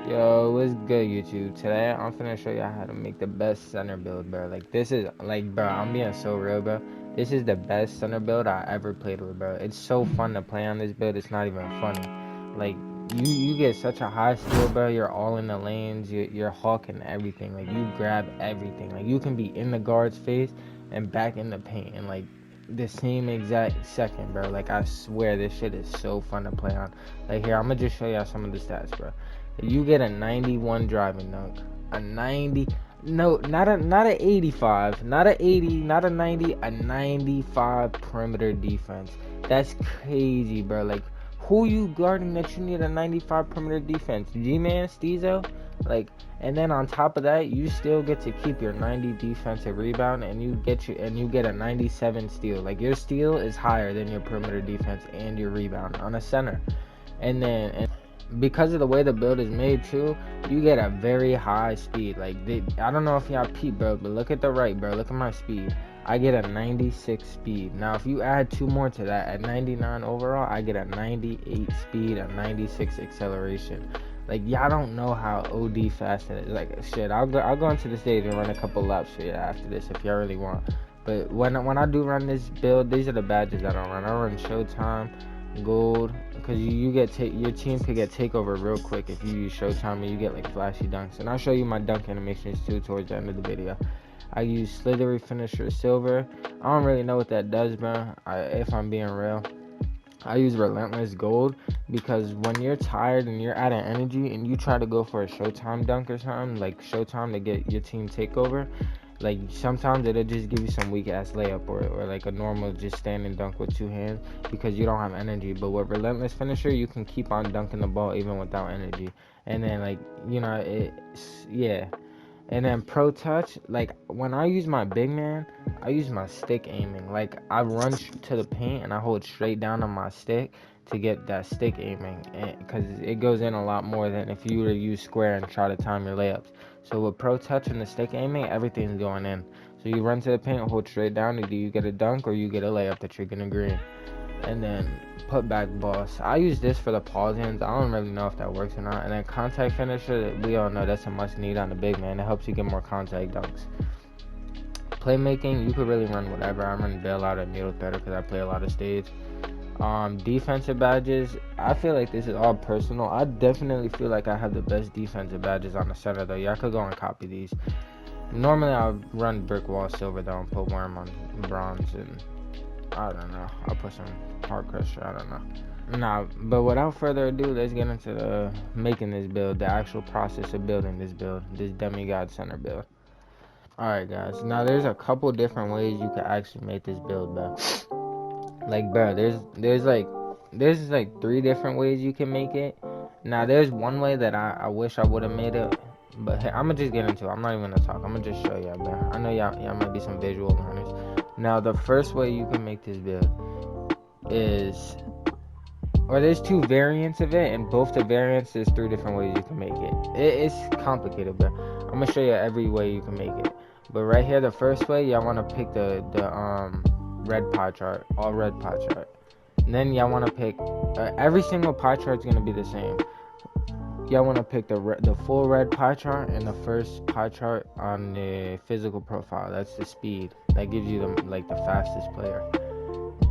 Yo, what's good, YouTube? Today I'm finna show y'all how to make the best center build, bro. Like, this is, like, bro, I'm being so real, bro. This is the best center build I ever played with, bro. It's so fun to play on this build, it's not even funny. Like, you get such a high steal, bro. You're all in the lanes, you're hawking everything. Like, you grab everything. Like, you can be in the guard's face and back in the paint in, like, the same exact second, bro. Like, I swear this shit is so fun to play on. Like, here, I'm gonna just show y'all some of the stats, bro. You get a 91 driving dunk, a 90, no, not a 85, not a 80, not a 90, a 95 perimeter defense. That's crazy, bro. Like, who you guarding that you need a 95 perimeter defense? G-Man, Steezo? Like, and then on top of that, you still get to keep your 90 defensive rebound, and you get a 97 steal. Like, your steal is higher than your perimeter defense and your rebound on a center. And because of the way the build is made too, you get a very high speed. Like, I don't know if y'all peep, bro, but look at the right, bro. Look at my speed. I get a 96 speed. Now, if you add two more to that, at 99 overall, I get a 98 speed, a 96 acceleration. Like, y'all don't know how OD fast it is. Like, shit, I'll go into the stage and run a couple laps for you after this if y'all really want. But when I do run this build, these are the badges I don't run. I run Showtime, Gold, because you get your team could get takeover real quick if you use Showtime, and you get like flashy dunks. And I'll show you my dunk animations too towards the end of the video. I use Slithery Finisher Silver. I don't really know what that does, bro. If I'm being real, I use Relentless Gold because when you're tired and you're out of energy and you try to go for a Showtime dunk or something, like Showtime to get your team takeover, like sometimes it'll just give you some weak ass layup or like a normal just standing dunk with two hands because you don't have energy. But with Relentless Finisher, you can keep on dunking the ball even without energy. And then, like, it's, yeah. And then Pro Touch, like when I use my big man, I use my stick aiming. Like, I run to the paint and I hold straight down on my stick to get that stick aiming, because it goes in a lot more than if you were to use square and try to time your layups. So with Pro Touch and the stick aiming, everything's going in. So you run to the paint, hold straight down, either you get a dunk or you get a layup that you're gonna green. And then put back boss. I use this for the pause hands. I don't really know if that works or not. And then contact finisher, we all know that's a must need on the big man. It helps you get more contact dunks. Playmaking, you could really run whatever. I run bailout and needle threader because I play a lot of stage. Defensive badges, I feel like this is all personal. I definitely feel like I have the best defensive badges on the center though. Y'all could go and copy these. Normally I'll run brick wall silver though and put worm on bronze, and I don't know, I'll put some hard crusher, I don't know. Nah, but without further ado, let's get into making this build, the actual process of building this build, this demigod center build. Alright guys, now there's a couple different ways you could actually make this build, bro. Like, bro, there's like 3 different ways you can make it. Now there's one way that I wish I would have made it, but hey, I'm gonna just get into it. I'm not even gonna talk, I'm gonna just show y'all, bro. I know y'all might be some visual learners. Now the first way you can make this build is, or there's 2 variants of it, and both the variants, there's 3 different ways you can make it. It's complicated, but I'm gonna show you every way you can make it. But right here, the first way, y'all want to pick the red pie chart, all red pie chart. And then y'all want to pick, every single pie chart is going to be the same. Y'all want to pick the full red pie chart and the first pie chart on the physical profile. That's the speed. That gives you the fastest player.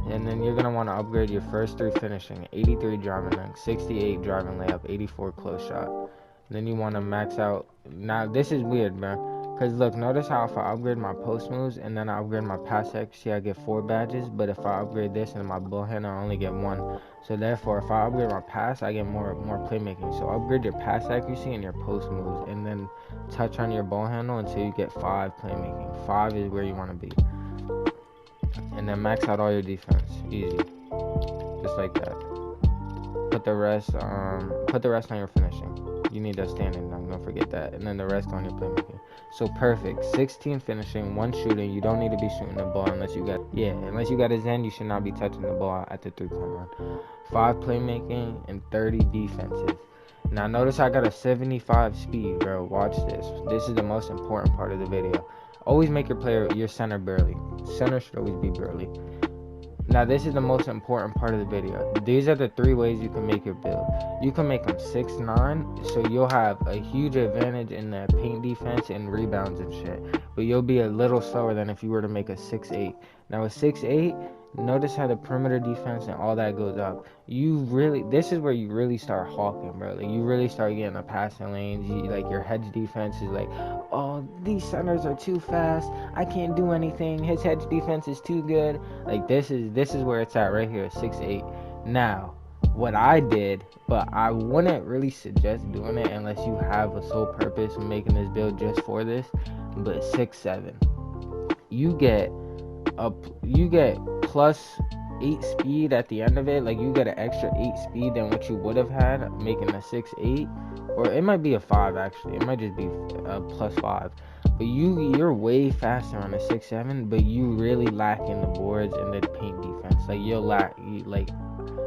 And then you're going to want to upgrade your first 3 finishing: 83 driving dunk, 68 driving layup, 84 close shot. And then you want to max out. Now this is weird, man. Because look, notice how if I upgrade my post moves and then I upgrade my pass accuracy, I get 4 badges. But if I upgrade this and my ball handle, I only get 1. So therefore, if I upgrade my pass, I get more playmaking. So upgrade your pass accuracy and your post moves, and then touch on your ball handle until you get 5 playmaking. 5 is where you want to be. And then max out all your defense. Easy. Just like that. Put the rest on your finishing. You need that standing dunk, don't forget that. And then the rest on your playmaking. So perfect. 16 finishing, 1 shooting. You don't need to be shooting the ball unless you got a Zen, you should not be touching the ball at the 3-point line. 5 playmaking and 30 defensive. Now notice I got a 75 speed, bro. Watch this. This is the most important part of the video. Always make your center burly. Center should always be burly. Now this is the most important part of the video. These are the 3 ways you can make your build. You can make them 6'9", so you'll have a huge advantage in the paint defense and rebounds and shit. But you'll be a little slower than if you were to make a 6'8". Now a 6'8", notice how the perimeter defense and all that goes up. This is where you really start hawking, bro. Like, you really start getting the passing lanes. Like, your hedge defense is like, oh, these centers are too fast. I can't do anything. His hedge defense is too good. Like, this is where it's at right here, 6'8". Now, what I did, but I wouldn't really suggest doing it unless you have a sole purpose of making this build just for this. But 6'7", you get plus 8 speed at the end of it. Like, you get an extra 8 speed than what you would have had making a 6'8", or it might be a 5 actually. It might just be a plus 5. But you're way faster on a 6'7", but you really lack in the boards and the paint defense. Like,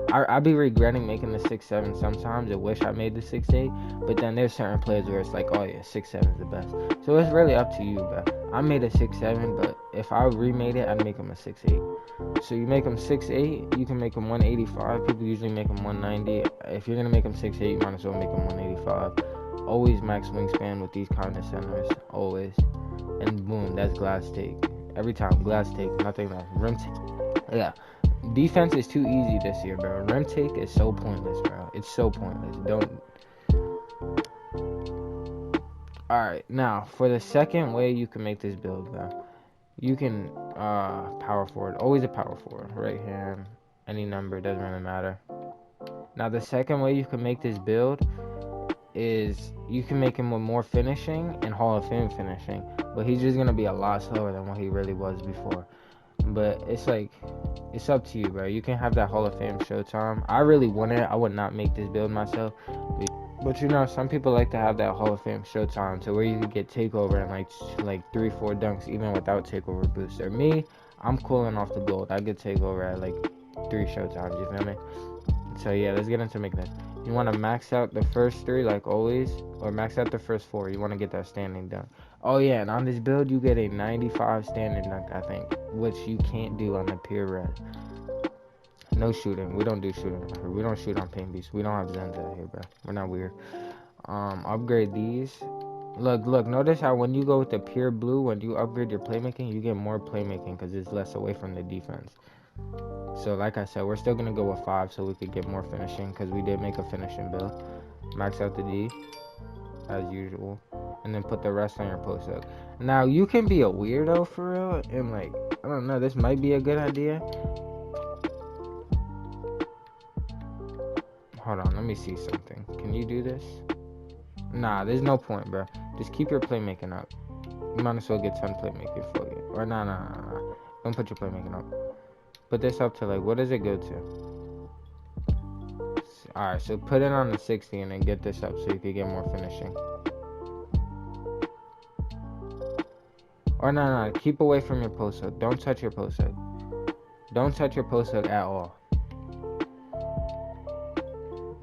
I be regretting making the 6'7" sometimes. I wish I made the 6'8", but then there's certain players where it's like, oh yeah, 6'7" is the best. So it's really up to you, bro. I made a 6'7", but if I remade it, I'd make him a 6'8". So you make him 6'8", you can make him 185. People usually make him 190. If you're gonna make him 6'8", you might as well make him 185. Always max wingspan with these kind of centers, always. And boom, that's glass take. Every time, glass take, nothing else. Rim take, yeah. Defense is too easy this year, bro. Rim take is so pointless, bro. It's so pointless. Don't. Alright, now, for the second way you can make this build, bro. You can, power forward. Always a power forward. Right hand, any number, doesn't really matter. Now, the second way you can make this build is you can make him with more finishing and Hall of Fame finishing. But he's just going to be a lot slower than what he really was before. But it's like, it's up to you, bro. You can have that Hall of Fame Showtime. I really wouldn't. I would not make this build myself. But you know, some people like to have that Hall of Fame Showtime to where you can get takeover and like 3-4 dunks even without takeover booster. Me, I'm cooling off the gold. I get takeover at like 3 Showtimes. You feel me? So yeah, let's get into making this. You want to max out the first 3 like always, or max out the first 4. You want to get that standing dunk. Oh yeah, and on this build you get a 95 standing dunk, I think, which you can't do on the pure red. No shooting. We don't do shooting. We don't shoot on paint beast. We don't have Zenza here, bro. We're not weird. Upgrade these. Look. Notice how when you go with the pure blue, when you upgrade your playmaking, you get more playmaking because it's less away from the defense. So like I said, we're still gonna go with 5 so we could get more finishing because we did make a finishing build. Max out the D as usual, and then put the rest on your post up. Now you can be a weirdo for real, and like, I don't know, this might be a good idea. Hold on, let me see something. Can you do this? Nah, there's no point, bro. Just keep your playmaking up. You might as well get 10 playmaking for you. Or nah. Don't put your playmaking up. Put this up to like, what does it go to? Alright, so put it on the 60 and then get this up so you can get more finishing. Or no, keep away from your post hook. Don't touch your post hook. Don't touch your post hook at all.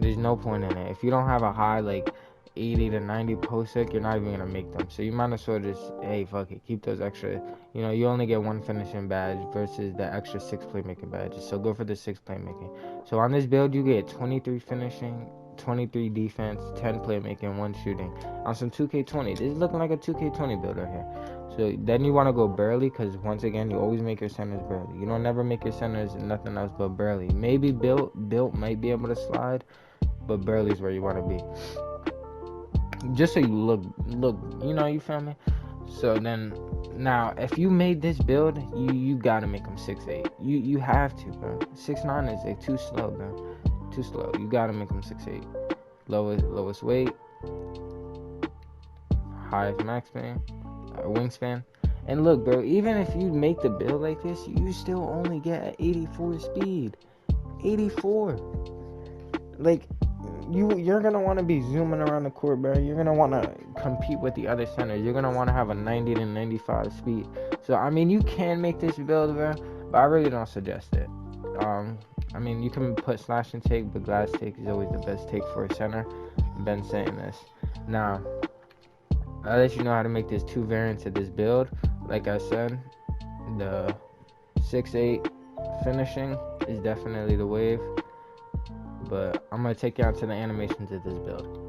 There's no point in it. If you don't have a high like 80 to 90 post hook, you're not even gonna make them. So you might as well just, hey, fuck it, keep those extra. You know, you only get 1 finishing badge versus the extra 6 playmaking badges. So go for the 6 playmaking. So on this build, you get 23 finishing, 23 defense, 10 playmaking, 1 shooting. On some 2K20, this is looking like a 2K20 build right here. So then you want to go Burley, because once again, you always make your centers Burley. You don't never make your centers nothing else but Burley. Maybe Built might be able to slide, but Burley's where you want to be. Just so you look, you know, you feel me? So then, now, if you made this build, you gotta make them 6'8". You have to, bro. 6'9" is like too slow, bro. Too slow. You gotta make them 6'8". Lowest weight, highest max span, wingspan. And look, bro, even if you make the build like this, you still only get 84 speed. 84. Like, you're gonna want to be zooming around the court, bro. You're gonna want to compete with the other centers. You're gonna want to have a 90 to 95 speed. So I mean, you can make this build, bro, but I really don't suggest it. I mean, you can put slash and take, but glass take is always the best take for a center. I've been saying this. Now, I'll let you know how to make this 2 variants of this build. Like I said, the 6'8", finishing is definitely the wave. But I'm going to take you out to the animations of this build.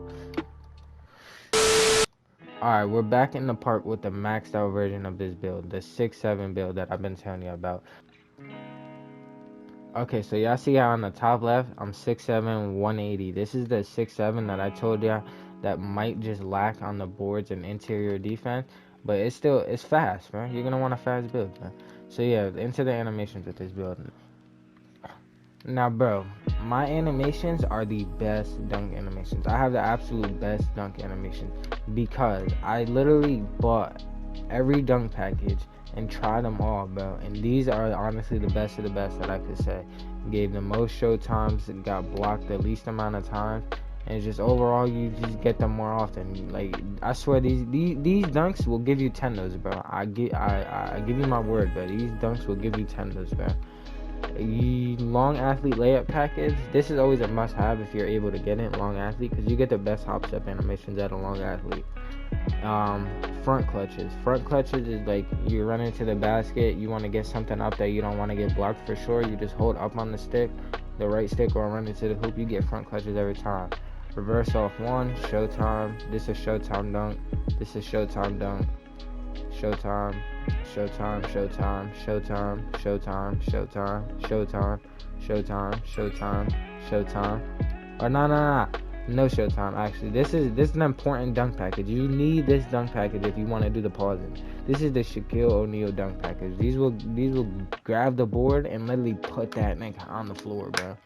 Alright, we're back in the park with the maxed out version of this build, the 6-7 build that I've been telling you about. Okay, so y'all see how on the top left, I'm 6'7", 180. This is the 6'7" that I told y'all that might just lack on the boards and interior defense, but it's fast, man. You're gonna want a fast build, man. So yeah, into the animations with this build. Now, bro, my animations are the best dunk animations. I have the absolute best dunk animations because I literally bought every dunk package and tried them all, bro. And these are honestly the best of the best that I could say. Gave the most show times, got blocked the least amount of times, and just overall you just get them more often. Like, I swear these dunks will give you 10 those, bro. I give you my word, bro. These dunks will give you 10 those, bro. Long athlete layup package, this is always a must-have if you're able to get it, long athlete, because you get the best hop step animations at a long athlete. Front clutches is like you run into the basket, you want to get something up that you don't want to get blocked for sure, you just hold up on the stick, the right stick, or run into the hoop. You get front clutches every time. Reverse off one, showtime. This is showtime dunk. This is showtime dunk. Showtime, showtime, showtime, showtime, showtime, showtime, showtime, showtime, showtime, showtime. Or no showtime. Actually, this is an important dunk package. You need this dunk package if you want to do the pausing. This is the Shaquille O'Neal dunk package. These will grab the board and literally put that nigga on the floor, bro.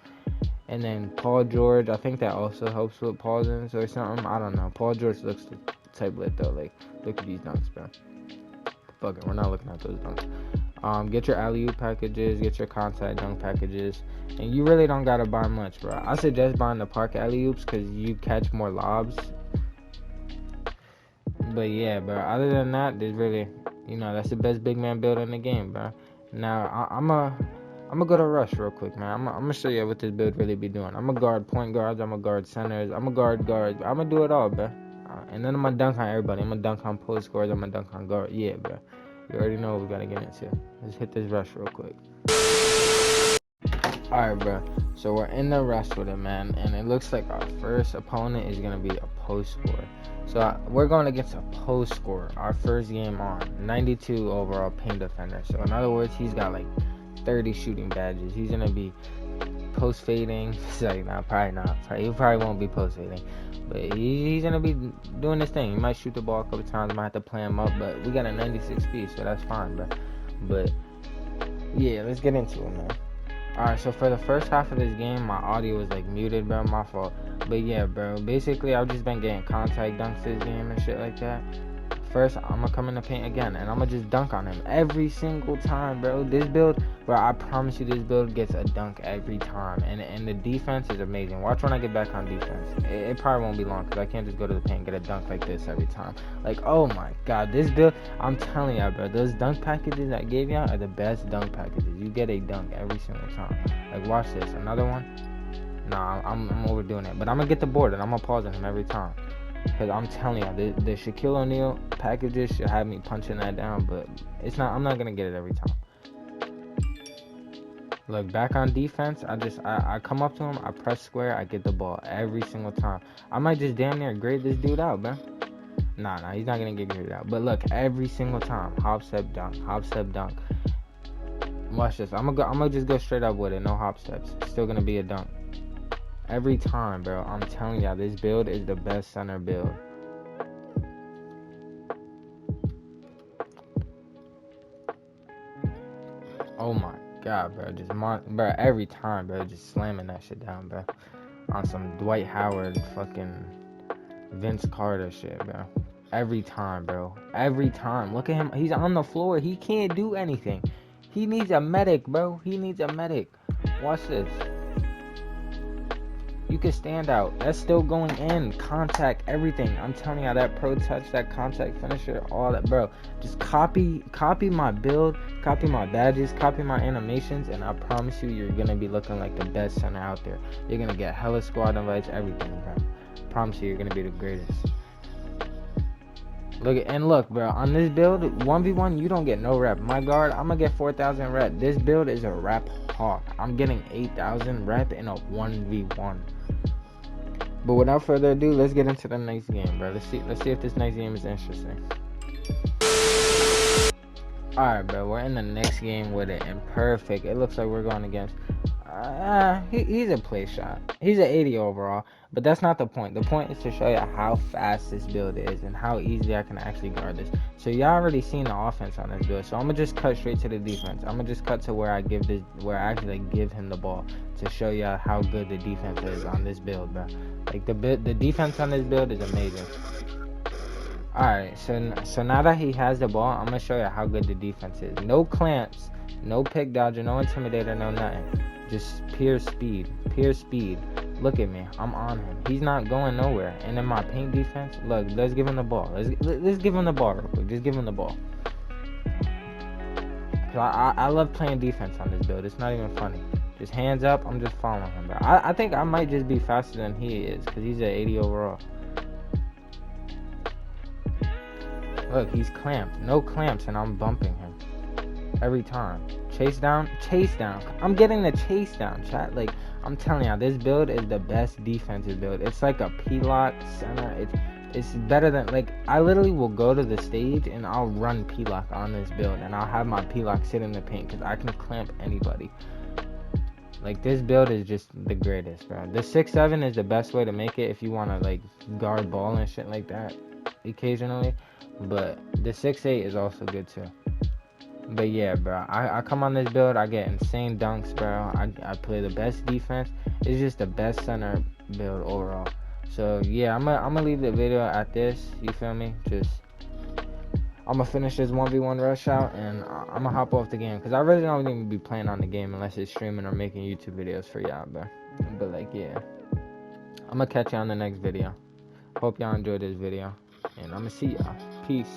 And then Paul George, I think that also helps with pausing or something. I don't know. Paul George looks type lit though. Like, look at these dunks, bro. Fuck it, we're not looking at those dunks. Get your alley-oop packages, get your contact dunk packages, and you really don't gotta buy much, bro. I suggest buying the park alley-oops because you catch more lobs. But yeah, bro, other than that, there's really, that's the best big man build in the game, bro. Now, I'm gonna go to Rush real quick, man. I'm gonna show you what this build really be doing. I'm gonna guard point guards, I'm gonna guard centers, I'm gonna guard guards. I'm gonna do it all, bro. And then I'm gonna dunk on everybody. I'm gonna dunk on post scores. I'm gonna dunk on guard. Yeah, bro. You already know what we gotta get into. Let's hit this rush real quick. Alright, bro. So we're in the rush with it, man. And it looks like our first opponent is gonna be a post scorer. So we're going against a post scorer. Our first game on 92 overall paint defender. So in other words, he's got like 30 shooting badges. He's gonna be post fading. Sorry, probably not. He probably won't be post fading. But he's going to be doing this thing. He might shoot the ball a couple times. Might have to play him up. But we got a 96 speed, so that's fine, bro. But, yeah, let's get into it, man. Alright, so for the first half of this game, my audio was, like, muted, bro. My fault. But, yeah, bro. Basically, I've just been getting contact dunks this game and shit like that. First, I'm going to come in the paint again, and I'm going to just dunk on him every single time, bro. This build, bro, I promise you this build gets a dunk every time. And the defense is amazing. Watch when I get back on defense. It probably won't be long because I can't just go to the paint and get a dunk like this every time. Like, oh my god, this build, I'm telling y'all, bro, those dunk packages I gave y'all are the best dunk packages. You get a dunk every single time. Like, watch this. Another one? Nah, I'm overdoing it. But I'm going to get the board, and I'm going to pause on him every time. Because I'm telling you, the Shaquille O'Neal packages should have me punching that down, but it's not. I'm not gonna get it every time. Look, back on defense, I come up to him, I press square, I get the ball every single time. I might just damn near grade this dude out, man. Nah, he's not gonna get graded out. But look, every single time, hop step dunk, hop step dunk. Watch this. I'm gonna just go straight up with it, no hop steps. It's still gonna be a dunk. Every time, bro. I'm telling y'all, this build is the best center build. Oh my god, bro. Bro, every time, bro. Just slamming that shit down, bro. On some Dwight Howard, fucking Vince Carter shit, bro. Every time, bro. Every time. Look at him. He's on the floor. He can't do anything. He needs a medic, bro. He needs a medic. Watch this. You can stand out. That's still going in. Contact, everything. I'm telling you, that pro touch, that contact finisher, all that, bro. Just copy my build, copy my badges, copy my animations, and I promise you, you're gonna be looking like the best center out there. You're gonna get hella squad invites, everything, bro. I promise you, you're gonna be the greatest. Look, bro. On this build, 1v1, you don't get no rep. My guard, I'm gonna get 4,000 rep. This build is a rep hawk. I'm getting 8,000 rep in a 1v1. But without further ado, let's get into the next game, bro. Let's see if this next game is interesting. Alright, bro, we're in the next game with it, and perfect. It looks like we're going against... he's a play shot. He's an 80 overall, but that's not the point. The point is to show you how fast this build is and how easily I can actually guard this. So y'all already seen the offense on this build, so I'm gonna just cut straight to the defense. I'm gonna just cut to where I actually give him the ball to show y'all how good the defense is on this build, bro. Like the defense on this build is amazing. Alright, so now that he has the ball, I'm gonna show you how good the defense is. No clamps, no pick dodger, no intimidator, no nothing. Just pure speed. Look at me, I'm on him. He's not going nowhere. And in my paint defense, look, let's give him the ball. Let's give him the ball real quick. Just give him the ball. I love playing defense on this build. It's not even funny. Just hands up, I'm just following him, bro. I think I might just be faster than he is, because he's an 80 overall. Look, he's clamped. No clamps, and I'm bumping him every time. Chase down. I'm getting the chase down, chat. Like, I'm telling y'all, this build is the best defensive build. It's like a P-lock center. It's better than, like, I literally will go to the stage and I'll run P-lock on this build, and I'll have my P-lock sit in the paint because I can clamp anybody. Like, this build is just the greatest, bro. The 6'7" is the best way to make it if you want to, like, guard ball and shit like that occasionally. But the 6'8" is also good too. But yeah, bro, I come on this build, I get insane dunks, bro. I play the best defense. It's just the best center build overall. So yeah, I'm gonna leave the video at this. You feel me? I'm gonna finish this 1v1 rush out, and I'm gonna hop off the game because I really don't even be playing on the game unless it's streaming or making YouTube videos for y'all, bro. But like, yeah, I'm gonna catch you on the next video. Hope y'all enjoyed this video, and I'm gonna see y'all. Peace.